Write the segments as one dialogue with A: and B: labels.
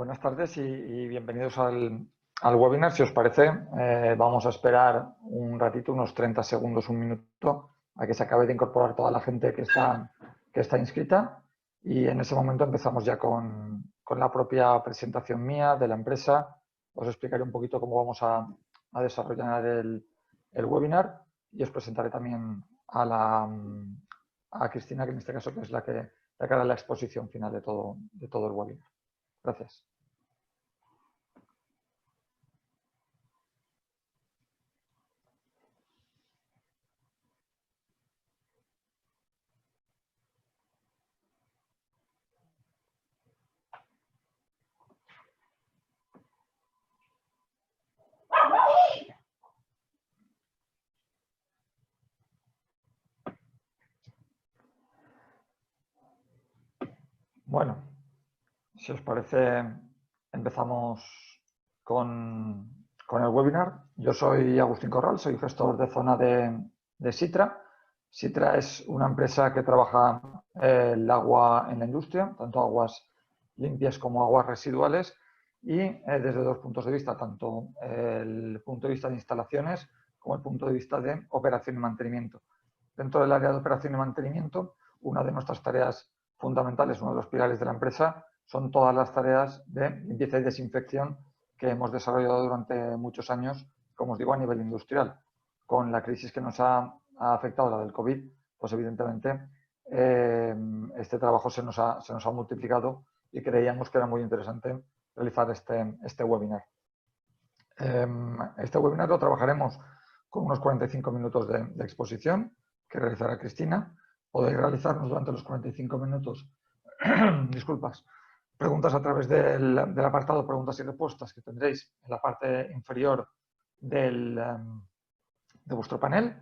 A: Buenas tardes y bienvenidos al webinar. Si os parece, vamos a esperar un ratito, unos 30 segundos, un minuto, a que se acabe de incorporar toda la gente que está inscrita. Y en ese momento empezamos ya con la propia presentación mía de la empresa. Os explicaré un poquito cómo vamos a desarrollar el webinar y os presentaré también a Cristina, que en este caso que es la que hará la exposición final de todo el webinar. Gracias. Bueno, si os parece, empezamos con el webinar. Yo soy Agustín Corral, soy gestor de zona de Sitra. Sitra es una empresa que trabaja el agua en la industria, tanto aguas limpias como aguas residuales, y desde dos puntos de vista, tanto el punto de vista de instalaciones como el punto de vista de operación y mantenimiento. Dentro del área de operación y mantenimiento, una de nuestras tareas fundamentales, uno de los pilares de la empresa, son todas las tareas de limpieza y desinfección que hemos desarrollado durante muchos años, como os digo, a nivel industrial. Con la crisis que nos ha afectado, la del COVID, pues evidentemente este trabajo se nos ha multiplicado y creíamos que era muy interesante realizar este webinar. Este webinar lo trabajaremos con unos 45 minutos de exposición que realizará Cristina. Podéis realizarnos durante los 45 minutos disculpas, preguntas a través del apartado preguntas y respuestas que tendréis en la parte inferior de vuestro panel.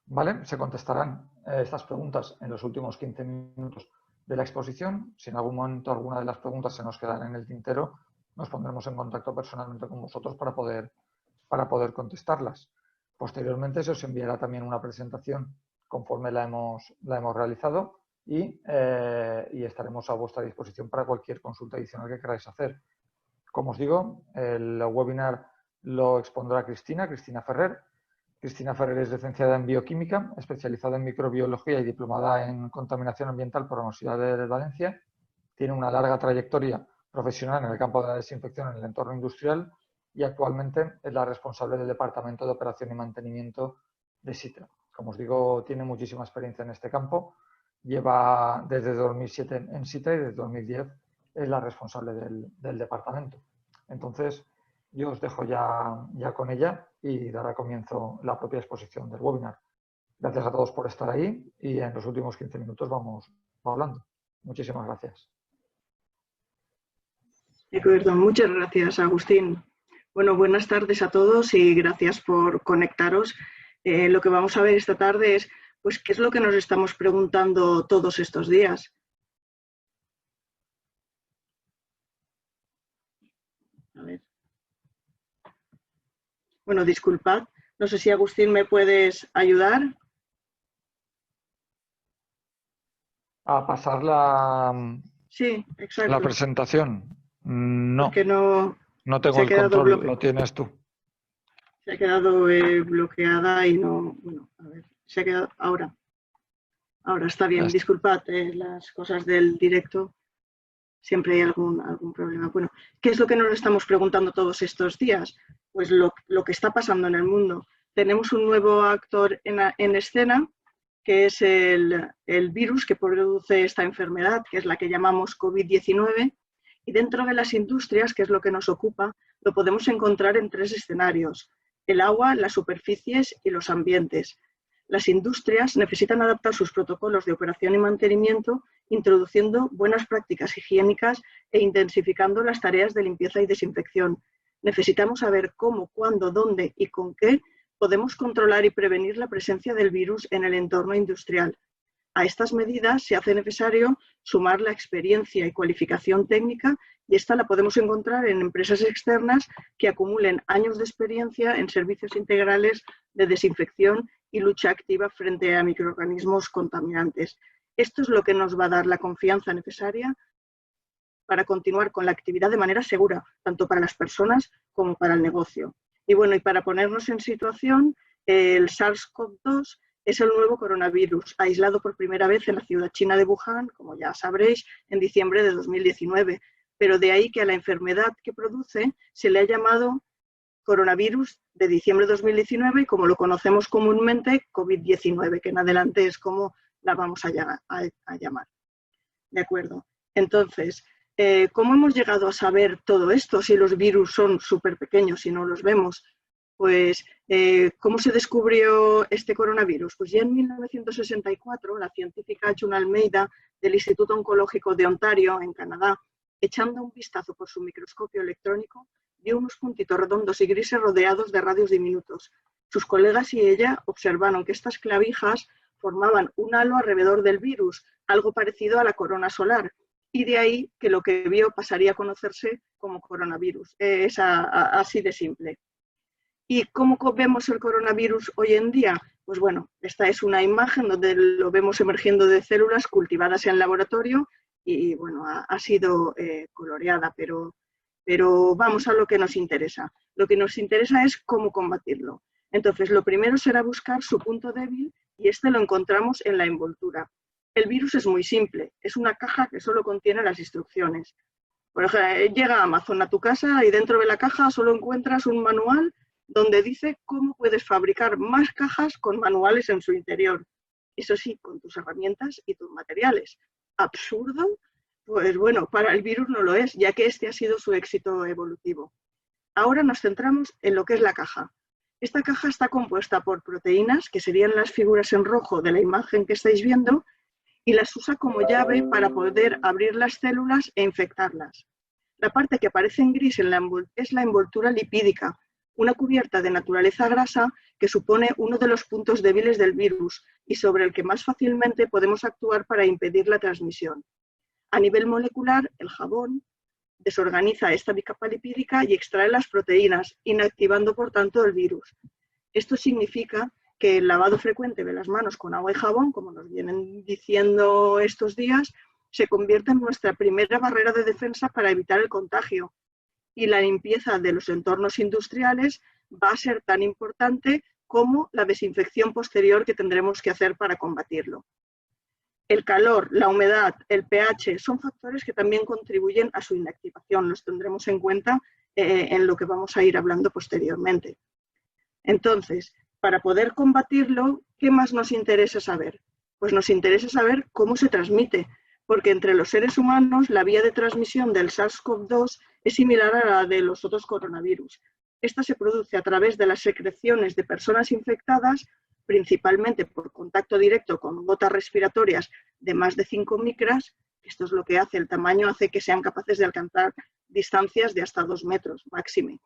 A: ¿Vale? Se contestarán estas preguntas en los últimos 15 minutos de la exposición. Si en algún momento alguna de las preguntas se nos quedan en el tintero, nos pondremos en contacto personalmente con vosotros para poder contestarlas. Posteriormente se os enviará también una presentación conforme la hemos realizado y estaremos a vuestra disposición para cualquier consulta adicional que queráis hacer. Como os digo, el webinar lo expondrá Cristina Ferrer. Cristina Ferrer es licenciada en Bioquímica, especializada en Microbiología y diplomada en Contaminación Ambiental por la Universidad de Valencia. Tiene una larga trayectoria profesional en el campo de la desinfección en el entorno industrial y actualmente es la responsable del Departamento de Operación y Mantenimiento de Sitra. Como os digo, tiene muchísima experiencia en este campo. Lleva desde 2007 en Sitra y desde 2010 es la responsable del departamento. Entonces, yo os dejo ya con ella y dará comienzo la propia exposición del webinar. Gracias a todos por estar ahí y en los últimos 15 minutos vamos hablando. Muchísimas gracias.
B: De acuerdo, muchas gracias, Agustín. Bueno, buenas tardes a todos y gracias por conectaros. Lo que vamos a ver esta tarde es, pues, qué es lo que nos estamos preguntando todos estos días. A ver. Bueno, disculpad, no sé si Agustín me puedes ayudar.
A: A pasar la presentación. No,
B: porque no
A: tengo el control, lo tienes tú.
B: Se ha quedado bloqueada y no, bueno, a ver, se ha quedado ahora. Ahora está bien, disculpad, las cosas del directo, siempre hay algún problema. Bueno, ¿qué es lo que nos estamos preguntando todos estos días? Pues lo que está pasando en el mundo. Tenemos un nuevo actor en escena, que es el virus que produce esta enfermedad, que es la que llamamos COVID-19, y dentro de las industrias, que es lo que nos ocupa, lo podemos encontrar en tres escenarios: el agua, las superficies y los ambientes. Las industrias necesitan adaptar sus protocolos de operación y mantenimiento, introduciendo buenas prácticas higiénicas e intensificando las tareas de limpieza y desinfección. Necesitamos saber cómo, cuándo, dónde y con qué podemos controlar y prevenir la presencia del virus en el entorno industrial. A estas medidas se hace necesario sumar la experiencia y cualificación técnica, y esta la podemos encontrar en empresas externas que acumulen años de experiencia en servicios integrales de desinfección y lucha activa frente a microorganismos contaminantes. Esto es lo que nos va a dar la confianza necesaria para continuar con la actividad de manera segura, tanto para las personas como para el negocio. Y bueno, y para ponernos en situación, el SARS-CoV-2 es el nuevo coronavirus, aislado por primera vez en la ciudad china de Wuhan, como ya sabréis, en diciembre de 2019. Pero de ahí que a la enfermedad que produce se le ha llamado coronavirus de diciembre de 2019 y como lo conocemos comúnmente, COVID-19, que en adelante es como la vamos a llamar. ¿De acuerdo? Entonces, ¿cómo hemos llegado a saber todo esto si los virus son súper pequeños y no los vemos? Pues, ¿cómo se descubrió este coronavirus? Pues ya en 1964, la científica June Almeida del Instituto Oncológico de Ontario, en Canadá, echando un vistazo por su microscopio electrónico, vio unos puntitos redondos y grises rodeados de radios diminutos. Sus colegas y ella observaron que estas clavijas formaban un halo alrededor del virus, algo parecido a la corona solar, y de ahí que lo que vio pasaría a conocerse como coronavirus. Es así de simple. ¿Y cómo vemos el coronavirus hoy en día? Pues bueno, esta es una imagen donde lo vemos emergiendo de células cultivadas en laboratorio y bueno, ha sido coloreada, pero vamos a lo que nos interesa. Lo que nos interesa es cómo combatirlo. Entonces, lo primero será buscar su punto débil y este lo encontramos en la envoltura. El virus es muy simple, es una caja que solo contiene las instrucciones. Por ejemplo, llega Amazon a tu casa y dentro de la caja solo encuentras un manual donde dice cómo puedes fabricar más cajas con manuales en su interior. Eso sí, con tus herramientas y tus materiales. ¿Absurdo? Pues bueno, para el virus no lo es, ya que este ha sido su éxito evolutivo. Ahora nos centramos en lo que es la caja. Esta caja está compuesta por proteínas, que serían las figuras en rojo de la imagen que estáis viendo, y las usa como llave para poder abrir las células e infectarlas. La parte que aparece en gris es la envoltura lipídica, una cubierta de naturaleza grasa que supone uno de los puntos débiles del virus y sobre el que más fácilmente podemos actuar para impedir la transmisión. A nivel molecular, el jabón desorganiza esta bicapa lipídica y extrae las proteínas, inactivando por tanto el virus. Esto significa que el lavado frecuente de las manos con agua y jabón, como nos vienen diciendo estos días, se convierte en nuestra primera barrera de defensa para evitar el contagio. Y la limpieza de los entornos industriales va a ser tan importante como la desinfección posterior que tendremos que hacer para combatirlo. El calor, la humedad, el pH son factores que también contribuyen a su inactivación. Los tendremos en cuenta en lo que vamos a ir hablando posteriormente. Entonces, para poder combatirlo, ¿qué más nos interesa saber? Pues nos interesa saber cómo se transmite, porque entre los seres humanos la vía de transmisión del SARS-CoV-2 es similar a la de los otros coronavirus. Esta se produce a través de las secreciones de personas infectadas, principalmente por contacto directo con gotas respiratorias de más de 5 micras. Esto es lo que hace, el tamaño hace que sean capaces de alcanzar distancias de hasta 2 metros máxime.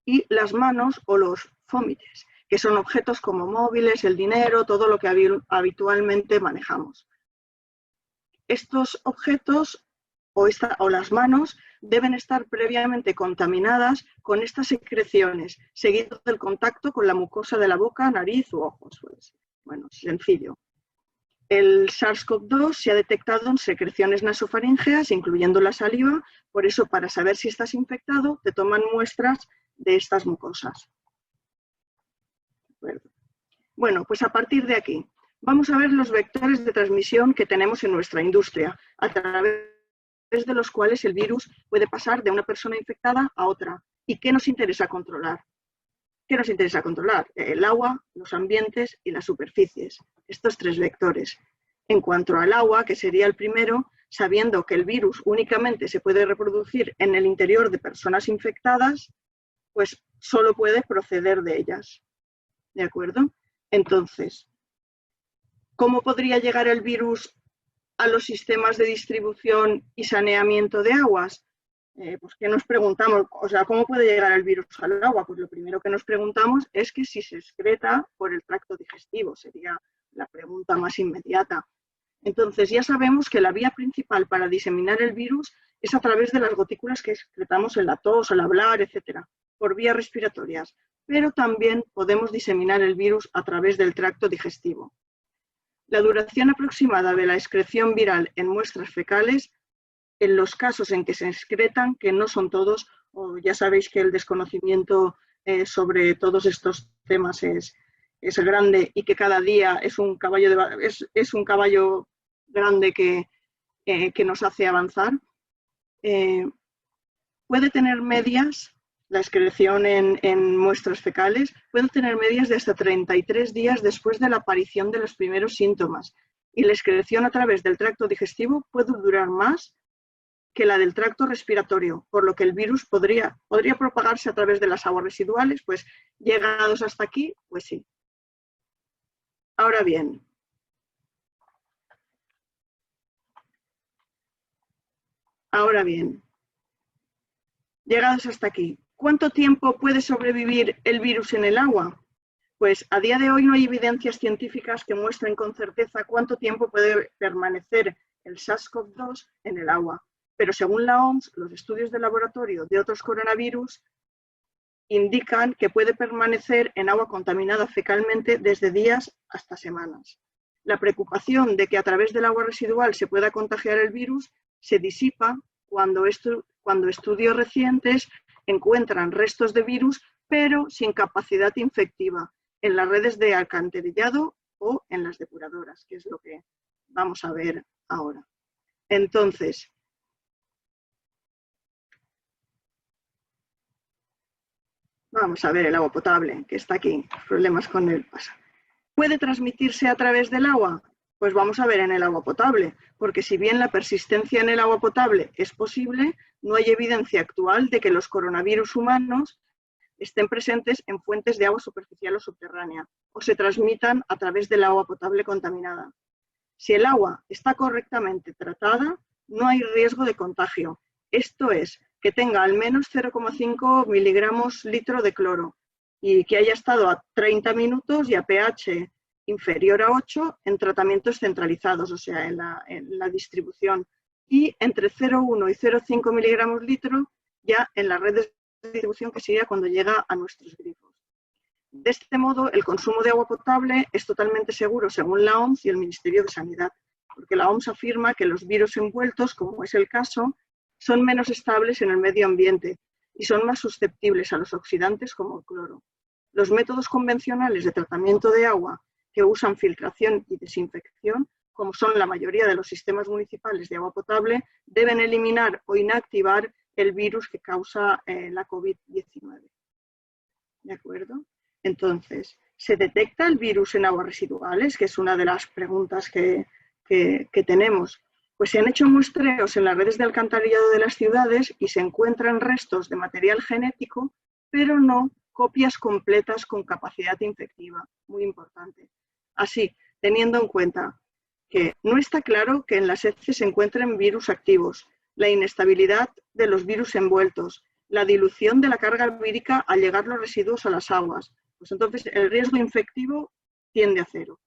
B: Y las manos o los fómites, que son objetos como móviles, el dinero, todo lo que habitualmente manejamos. Estos objetos o las manos deben estar previamente contaminadas con estas secreciones, seguido del contacto con la mucosa de la boca, nariz u ojos. Pues, bueno, sencillo. El SARS-CoV-2 se ha detectado en secreciones nasofaríngeas, incluyendo la saliva, por eso para saber si estás infectado te toman muestras de estas mucosas. Bueno, pues a partir de aquí vamos a ver los vectores de transmisión que tenemos en nuestra industria, a través de los cuales el virus puede pasar de una persona infectada a otra. ¿Y qué nos interesa controlar? ¿Qué nos interesa controlar? El agua, los ambientes y las superficies. Estos 3 vectores. En cuanto al agua, que sería el primero, sabiendo que el virus únicamente se puede reproducir en el interior de personas infectadas, pues solo puede proceder de ellas. ¿De acuerdo? Entonces, ¿cómo podría llegar el virus a los sistemas de distribución y saneamiento de aguas? Pues ¿qué nos preguntamos? O sea, ¿cómo puede llegar el virus al agua? Pues lo primero que nos preguntamos es que si se excreta por el tracto digestivo, sería la pregunta más inmediata. Entonces ya sabemos que la vía principal para diseminar el virus es a través de las gotículas que excretamos en la tos, al hablar, etcétera, por vías respiratorias, pero también podemos diseminar el virus a través del tracto digestivo. La duración aproximada de la excreción viral en muestras fecales en los casos en que se excretan, que no son todos, o ya sabéis que el desconocimiento sobre todos estos temas es grande y que cada día es un caballo grande que nos hace avanzar. Puede tener medias, la excreción en muestras fecales, puede tener medias de hasta 33 días después de la aparición de los primeros síntomas. Y la excreción a través del tracto digestivo puede durar más que la del tracto respiratorio, por lo que el virus podría propagarse a través de las aguas residuales, pues llegados hasta aquí, pues sí. Ahora bien, llegados hasta aquí, ¿cuánto tiempo puede sobrevivir el virus en el agua? Pues a día de hoy no hay evidencias científicas que muestren con certeza cuánto tiempo puede permanecer el SARS-CoV-2 en el agua. Pero según la OMS, los estudios de laboratorio de otros coronavirus indican que puede permanecer en agua contaminada fecalmente desde días hasta semanas. La preocupación de que a través del agua residual se pueda contagiar el virus se disipa cuando estudios recientes encuentran restos de virus, pero sin capacidad infectiva, en las redes de alcantarillado o en las depuradoras, que es lo que vamos a ver ahora. Entonces, vamos a ver el agua potable, que está aquí, problemas con el paso. ¿Puede transmitirse a través del agua? Pues vamos a ver en el agua potable, porque si bien la persistencia en el agua potable es posible, no hay evidencia actual de que los coronavirus humanos estén presentes en fuentes de agua superficial o subterránea, o se transmitan a través del agua potable contaminada. Si el agua está correctamente tratada, no hay riesgo de contagio. Esto es, que tenga al menos 0,5 miligramos litro de cloro y que haya estado a 30 minutos y a pH inferior a 8 en tratamientos centralizados, o sea, en la distribución, y entre 0,1 y 0,5 miligramos litro ya en las redes de distribución, que sería cuando llega a nuestros grifos. De este modo, el consumo de agua potable es totalmente seguro según la OMS y el Ministerio de Sanidad, porque la OMS afirma que los virus envueltos, como es el caso, son menos estables en el medio ambiente y son más susceptibles a los oxidantes como el cloro. Los métodos convencionales de tratamiento de agua que usan filtración y desinfección, como son la mayoría de los sistemas municipales de agua potable, deben eliminar o inactivar el virus que causa la COVID-19. ¿De acuerdo? Entonces, ¿se detecta el virus en aguas residuales? Que es una de las preguntas que tenemos. Pues se han hecho muestreos en las redes de alcantarillado de las ciudades y se encuentran restos de material genético, pero no copias completas con capacidad infectiva. Muy importante. Así, teniendo en cuenta que no está claro que en las heces se encuentren virus activos, la inestabilidad de los virus envueltos, la dilución de la carga vírica al llegar los residuos a las aguas, pues entonces el riesgo infectivo tiende a cero.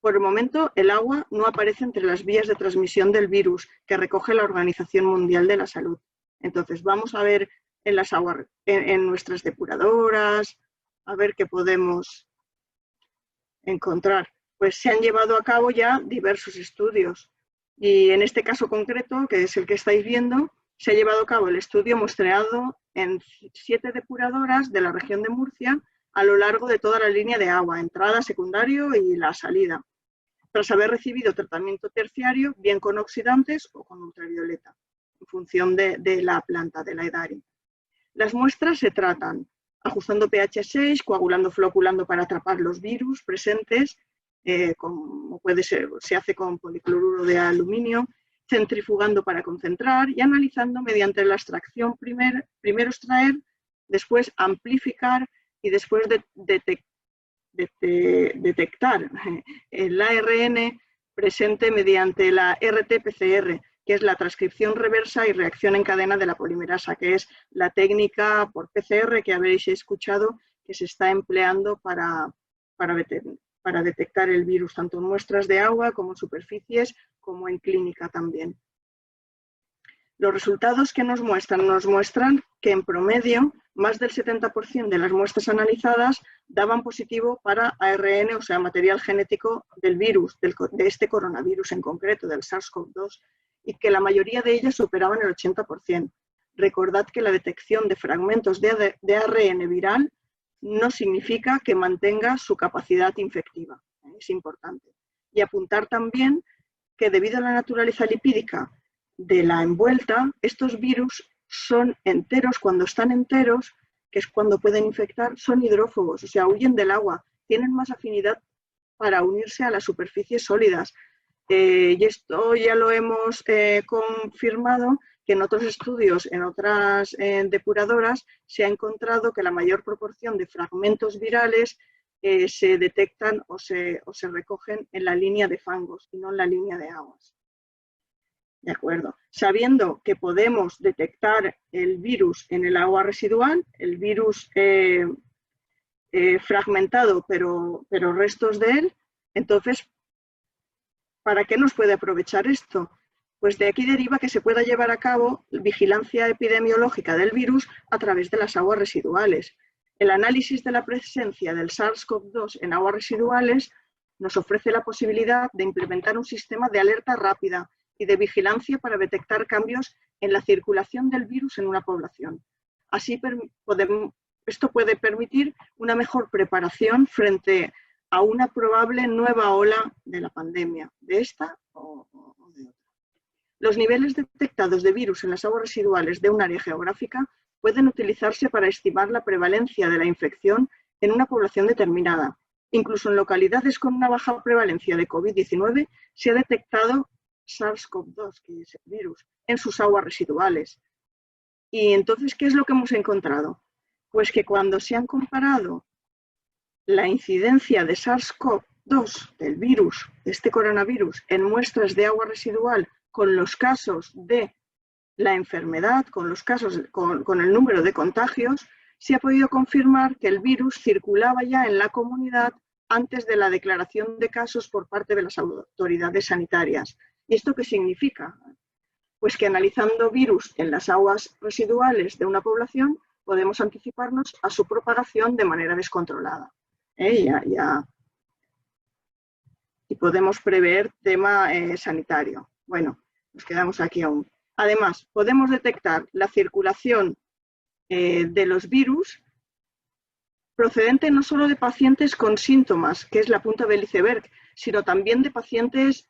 B: Por el momento, el agua no aparece entre las vías de transmisión del virus que recoge la Organización Mundial de la Salud. Entonces, vamos a ver en las aguas, en nuestras depuradoras, a ver qué podemos encontrar. Pues se han llevado a cabo ya diversos estudios. Y en este caso concreto, que es el que estáis viendo, se ha llevado a cabo el estudio muestreado en 7 depuradoras de la región de Murcia a lo largo de toda la línea de agua, entrada, secundario y la salida, tras haber recibido tratamiento terciario, bien con oxidantes o con ultravioleta, en función de la planta, de la EDARI. Las muestras se tratan ajustando pH 6, coagulando, floculando para atrapar los virus presentes, como puede ser, se hace con policloruro de aluminio, centrifugando para concentrar y analizando mediante la extracción, primero extraer, después amplificar y después detectar el ARN presente mediante la RT-PCR, que es la transcripción reversa y reacción en cadena de la polimerasa, que es la técnica por PCR que habréis escuchado que se está empleando para detectar el virus, tanto en muestras de agua como en superficies, como en clínica también. Los resultados que nos muestran que en promedio más del 70% de las muestras analizadas daban positivo para ARN, o sea, material genético del virus, de este coronavirus en concreto, del SARS-CoV-2. y que la mayoría de ellas superaban el 80%. Recordad que la detección de fragmentos de ARN viral no significa que mantenga su capacidad infectiva. Es importante. Y apuntar también que debido a la naturaleza lipídica de la envuelta, estos virus son enteros, cuando están enteros, que es cuando pueden infectar, son hidrófobos, o sea, huyen del agua, tienen más afinidad para unirse a las superficies sólidas. Y esto ya lo hemos confirmado, que en otros estudios, en otras depuradoras, se ha encontrado que la mayor proporción de fragmentos virales se detectan o se recogen en la línea de fangos y no en la línea de aguas. ¿De acuerdo? Sabiendo que podemos detectar el virus en el agua residual, el virus fragmentado, pero restos de él, entonces, ¿para qué nos puede aprovechar esto? Pues de aquí deriva que se pueda llevar a cabo vigilancia epidemiológica del virus a través de las aguas residuales. El análisis de la presencia del SARS-CoV-2 en aguas residuales nos ofrece la posibilidad de implementar un sistema de alerta rápida y de vigilancia para detectar cambios en la circulación del virus en una población. Así esto puede permitir una mejor preparación frente a una probable nueva ola de la pandemia, de esta o de otra. Los niveles detectados de virus en las aguas residuales de un área geográfica pueden utilizarse para estimar la prevalencia de la infección en una población determinada. Incluso en localidades con una baja prevalencia de COVID-19 se ha detectado SARS-CoV-2, que es el virus, en sus aguas residuales. Y entonces, ¿qué es lo que hemos encontrado? Pues que cuando se han comparado la incidencia de SARS-CoV-2, del virus, de este coronavirus, en muestras de agua residual con los casos de la enfermedad, con el número de contagios, se ha podido confirmar que el virus circulaba ya en la comunidad antes de la declaración de casos por parte de las autoridades sanitarias. ¿Y esto qué significa? Pues que analizando virus en las aguas residuales de una población podemos anticiparnos a su propagación de manera descontrolada. Y podemos prever tema sanitario. Bueno, nos quedamos aquí aún. Además, podemos detectar la circulación de los virus procedente no solo de pacientes con síntomas, que es la punta del iceberg, sino también de pacientes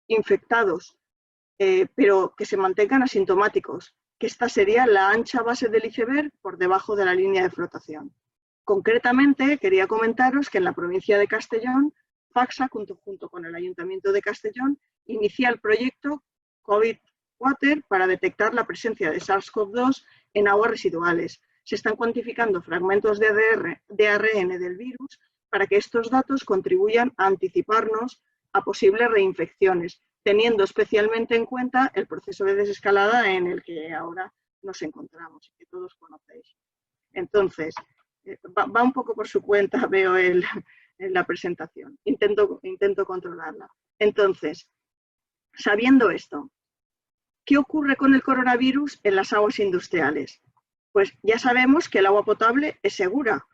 B: infectados, pero que se mantengan asintomáticos, que esta sería la ancha base del iceberg por debajo de la línea de flotación. Concretamente, quería comentaros que en la provincia de Castellón, FACSA, junto con el Ayuntamiento de Castellón, inicia el proyecto COVID Water para detectar la presencia de SARS-CoV-2 en aguas residuales. Se están cuantificando fragmentos de ARN del virus para que estos datos contribuyan a anticiparnos a posibles reinfecciones, teniendo especialmente en cuenta el proceso de desescalada en el que ahora nos encontramos y que todos conocéis. Entonces, va un poco por su cuenta, veo en la presentación. Intento controlarla. Entonces, sabiendo esto, ¿qué ocurre con el coronavirus en las aguas industriales? Pues ya sabemos que el agua potable es segura,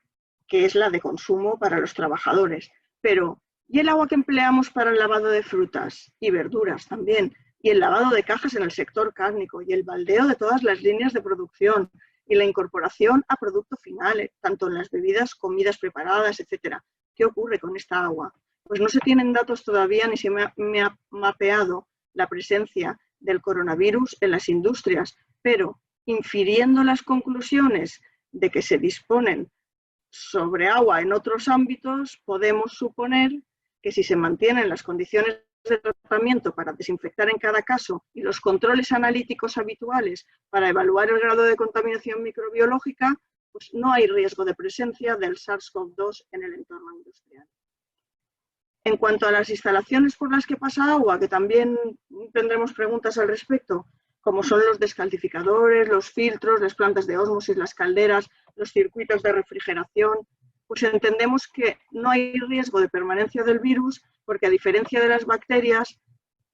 B: que es la de consumo para los trabajadores, pero ¿y el agua que empleamos para el lavado de frutas y verduras también? Y el lavado de cajas en el sector cárnico y el baldeo de todas las líneas de producción y la incorporación a producto final, tanto en las bebidas, comidas preparadas, etcétera. ¿Qué ocurre con esta agua? Pues no se tienen datos todavía ni se me ha mapeado la presencia del coronavirus en las industrias, pero infiriendo las conclusiones de que se disponen sobre agua en otros ámbitos, podemos suponer que si se mantienen las condiciones de tratamiento para desinfectar en cada caso y los controles analíticos habituales para evaluar el grado de contaminación microbiológica, pues no hay riesgo de presencia del SARS-CoV-2 en el entorno industrial. En cuanto a las instalaciones por las que pasa agua, que también tendremos preguntas al respecto, como son los descalcificadores, los filtros, las plantas de ósmosis, las calderas, los circuitos de refrigeración, pues entendemos que no hay riesgo de permanencia del virus porque, a diferencia de las bacterias,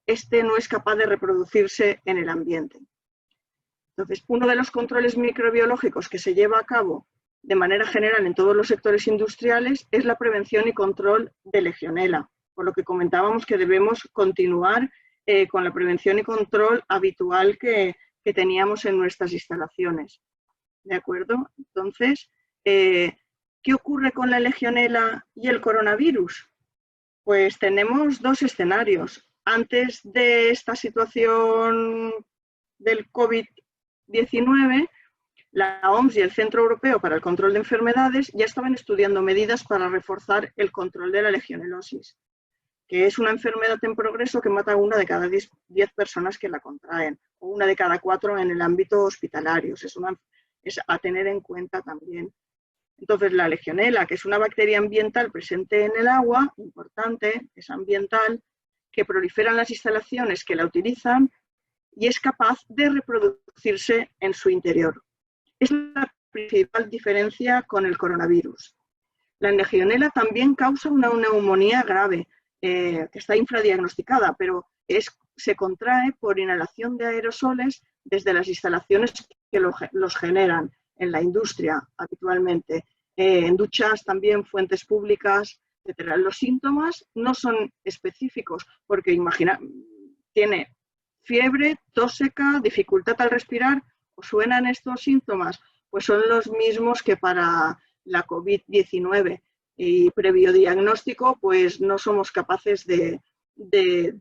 B: este no es capaz de reproducirse en el ambiente. Entonces, uno de los controles microbiológicos que se lleva a cabo de manera general en todos los sectores industriales es la prevención y control de Legionela, por lo que comentábamos que debemos continuar con la prevención y control habitual que teníamos en nuestras instalaciones. ¿De acuerdo? Entonces, ¿qué ocurre con la legionela y el coronavirus? Pues tenemos dos escenarios. Antes de esta situación del COVID-19, la OMS y el Centro Europeo para el Control de Enfermedades ya estaban estudiando medidas para reforzar el control de la legionelosis, que es una enfermedad en progreso que mata a una de cada 10 personas que la contraen, o una de cada 4 en el ámbito hospitalario. Es a tener en cuenta también. Entonces, la legionela, que es una bacteria ambiental presente en el agua, importante, es ambiental, que prolifera en las instalaciones que la utilizan y es capaz de reproducirse en su interior. Es la principal diferencia con el coronavirus. La legionela también causa una neumonía grave, que está infradiagnosticada, pero se contrae por inhalación de aerosoles desde las instalaciones que los generan en la industria habitualmente, en duchas también, fuentes públicas, etc. Los síntomas no son específicos porque tiene fiebre, tos seca, dificultad al respirar. ¿Os suenan estos síntomas? Pues son los mismos que para la COVID-19 y previo diagnóstico pues no somos capaces de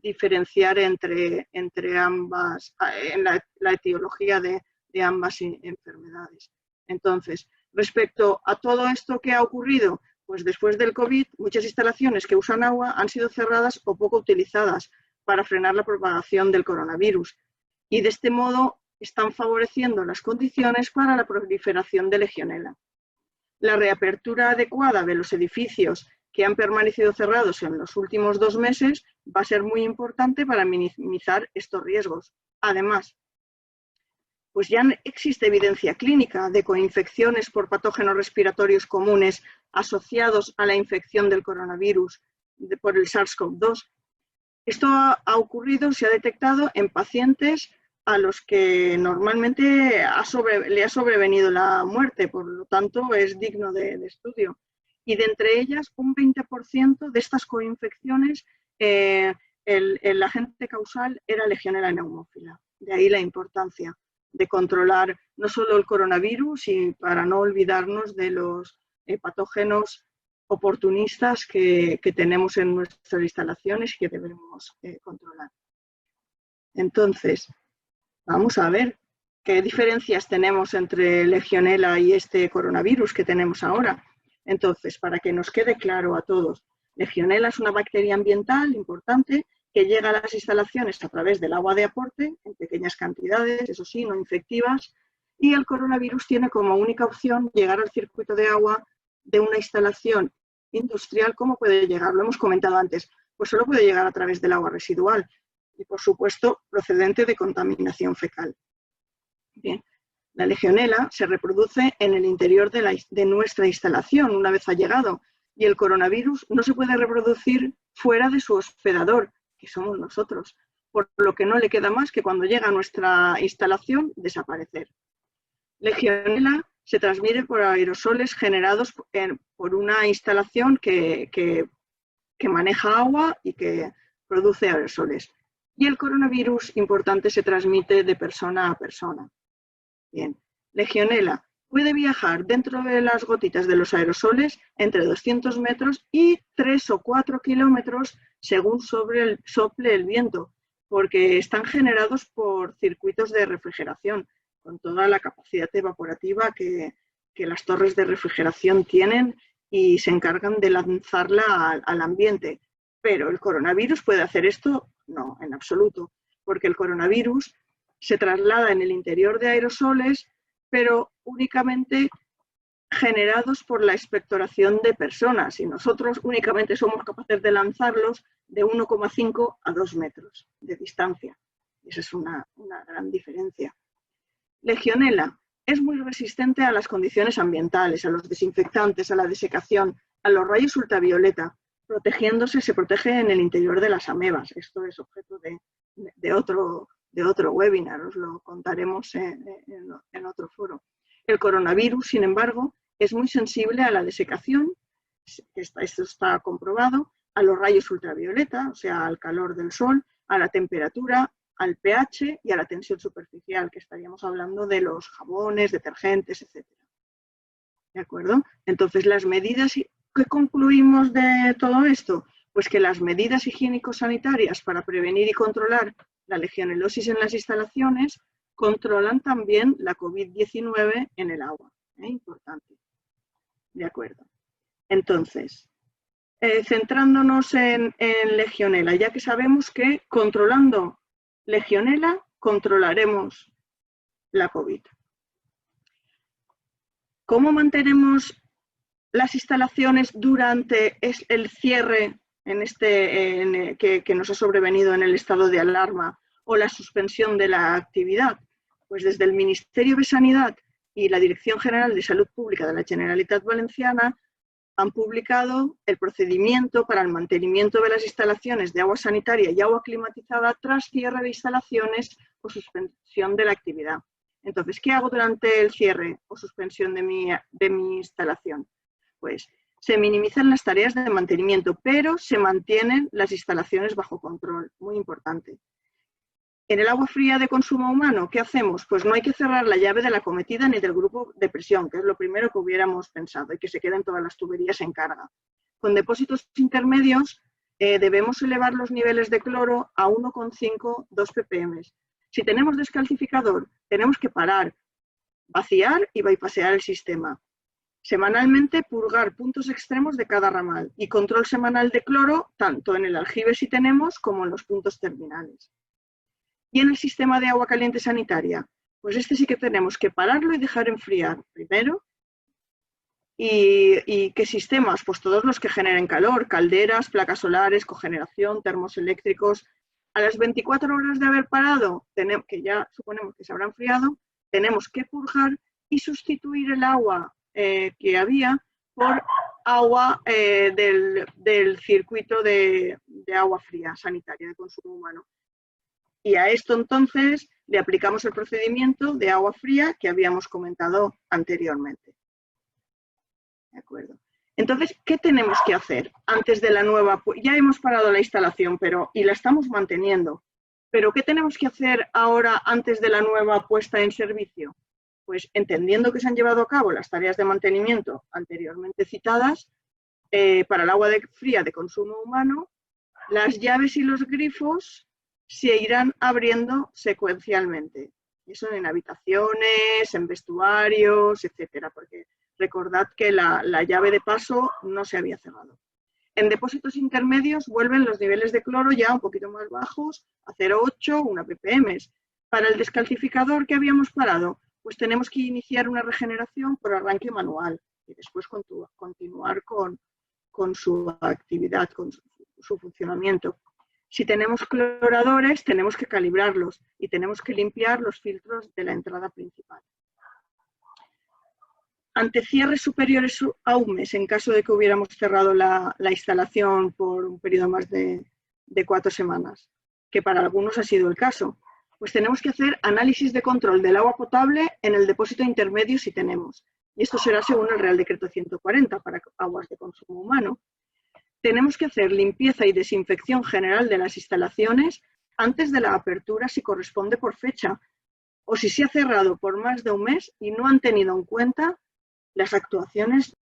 B: diferenciar entre ambas, en la etiología de ambas enfermedades. Entonces, respecto a todo esto que ha ocurrido, pues después del COVID, muchas instalaciones que usan agua han sido cerradas o poco utilizadas para frenar la propagación del coronavirus. Y de este modo están favoreciendo las condiciones para la proliferación de legionela. La reapertura adecuada de los edificios que han permanecido cerrados en los últimos 2 meses va a ser muy importante para minimizar estos riesgos. Además, pues ya existe evidencia clínica de coinfecciones por patógenos respiratorios comunes asociados a la infección del coronavirus por el SARS-CoV-2. Esto ha ocurrido, se ha detectado en pacientes a los que normalmente le ha sobrevenido la muerte, por lo tanto es digno de estudio. Y de entre ellas, un 20% de estas coinfecciones, el agente causal era Legionella pneumófila. De ahí la importancia de controlar no solo el coronavirus, y para no olvidarnos de los patógenos oportunistas que tenemos en nuestras instalaciones y que debemos controlar. Entonces, vamos a ver qué diferencias tenemos entre Legionella y este coronavirus que tenemos ahora. Entonces, para que nos quede claro a todos, Legionella es una bacteria ambiental importante que llega a las instalaciones a través del agua de aporte, en pequeñas cantidades, eso sí, no infectivas, y el coronavirus tiene como única opción llegar al circuito de agua de una instalación industrial. ¿Cómo puede llegar? Lo hemos comentado antes, pues solo puede llegar a través del agua residual y, por supuesto, procedente de contaminación fecal. Bien, la Legionella se reproduce en el interior de nuestra instalación una vez ha llegado, y el coronavirus no se puede reproducir fuera de su hospedador, que somos nosotros, por lo que no le queda más que cuando llega a nuestra instalación desaparecer. Legionella se transmite por aerosoles generados por una instalación que maneja agua y que produce aerosoles. Y el coronavirus, importante, se transmite de persona a persona. Bien, Legionella puede viajar dentro de las gotitas de los aerosoles entre 200 metros y 3 o 4 kilómetros según sople el viento, porque están generados por circuitos de refrigeración, con toda la capacidad evaporativa que las torres de refrigeración tienen y se encargan de lanzarla al ambiente. Pero ¿el coronavirus puede hacer esto? No, en absoluto, porque el coronavirus se traslada en el interior de aerosoles, pero únicamente generados por la expectoración de personas, y nosotros únicamente somos capaces de lanzarlos de 1,5 a 2 metros de distancia. Esa es una gran diferencia. Legionella es muy resistente a las condiciones ambientales, a los desinfectantes, a la desecación, a los rayos ultravioleta. Se protege en el interior de las amebas. Esto es objeto de otro webinar, os lo contaremos en otro foro. El coronavirus, sin embargo, es muy sensible a la desecación, esto está comprobado, a los rayos ultravioleta, o sea, al calor del sol, a la temperatura, al pH y a la tensión superficial, que estaríamos hablando de los jabones, detergentes, etc. ¿De acuerdo? Entonces, las medidas, ¿qué concluimos de todo esto? Pues que las medidas higiénico-sanitarias para prevenir y controlar la legionelosis en las instalaciones controlan también la COVID-19 en el agua. Importante. De acuerdo. Entonces, centrándonos en legionela, ya que sabemos que controlando legionela controlaremos la COVID. ¿Cómo mantenemos las instalaciones durante el cierre que nos ha sobrevenido en el estado de alarma o la suspensión de la actividad? Pues desde el Ministerio de Sanidad y la Dirección General de Salud Pública de la Generalitat Valenciana han publicado el procedimiento para el mantenimiento de las instalaciones de agua sanitaria y agua climatizada tras cierre de instalaciones o suspensión de la actividad. Entonces, ¿qué hago durante el cierre o suspensión de mi instalación? Pues se minimizan las tareas de mantenimiento, pero se mantienen las instalaciones bajo control, muy importante. En el agua fría de consumo humano, ¿qué hacemos? Pues no hay que cerrar la llave de la cometida ni del grupo de presión, que es lo primero que hubiéramos pensado, y que se queden todas las tuberías en carga. Con depósitos intermedios debemos elevar los niveles de cloro a 1,5, 2 ppm. Si tenemos descalcificador, tenemos que parar, vaciar y bypassear el sistema. Semanalmente purgar puntos extremos de cada ramal y control semanal de cloro, tanto en el aljibe si tenemos como en los puntos terminales. Y en el sistema de agua caliente sanitaria, pues este sí que tenemos que pararlo y dejar enfriar primero. ¿Y qué sistemas? Pues todos los que generen calor, calderas, placas solares, cogeneración, termos eléctricos. A las 24 horas de haber parado, que ya suponemos que se habrá enfriado, tenemos que purgar y sustituir el agua que había por agua del circuito de agua fría sanitaria de consumo humano. Y a esto entonces le aplicamos el procedimiento de agua fría que habíamos comentado anteriormente. ¿De acuerdo? Entonces, ¿qué tenemos que hacer antes de la nueva? Ya hemos parado la instalación y la estamos manteniendo. Pero ¿qué tenemos que hacer ahora antes de la nueva puesta en servicio? Pues entendiendo que se han llevado a cabo las tareas de mantenimiento anteriormente citadas, para el agua fría de consumo humano, las llaves y los grifos se irán abriendo secuencialmente. Eso en habitaciones, en vestuarios, etcétera, porque recordad que la llave de paso no se había cerrado. En depósitos intermedios vuelven los niveles de cloro ya un poquito más bajos, a 0,8, 1 ppm. Para el descalcificador que habíamos parado, pues tenemos que iniciar una regeneración por arranque manual y después continuar con su actividad, con su funcionamiento. Si tenemos cloradores, tenemos que calibrarlos y tenemos que limpiar los filtros de la entrada principal. Ante cierres superiores a un mes, en caso de que hubiéramos cerrado la instalación por un periodo más de 4 semanas, que para algunos ha sido el caso, pues tenemos que hacer análisis de control del agua potable en el depósito intermedio si tenemos. Y esto será según el Real Decreto 140 para aguas de consumo humano. Tenemos que hacer limpieza y desinfección general de las instalaciones antes de la apertura si corresponde por fecha o si se ha cerrado por más de un mes y no han tenido en cuenta las actuaciones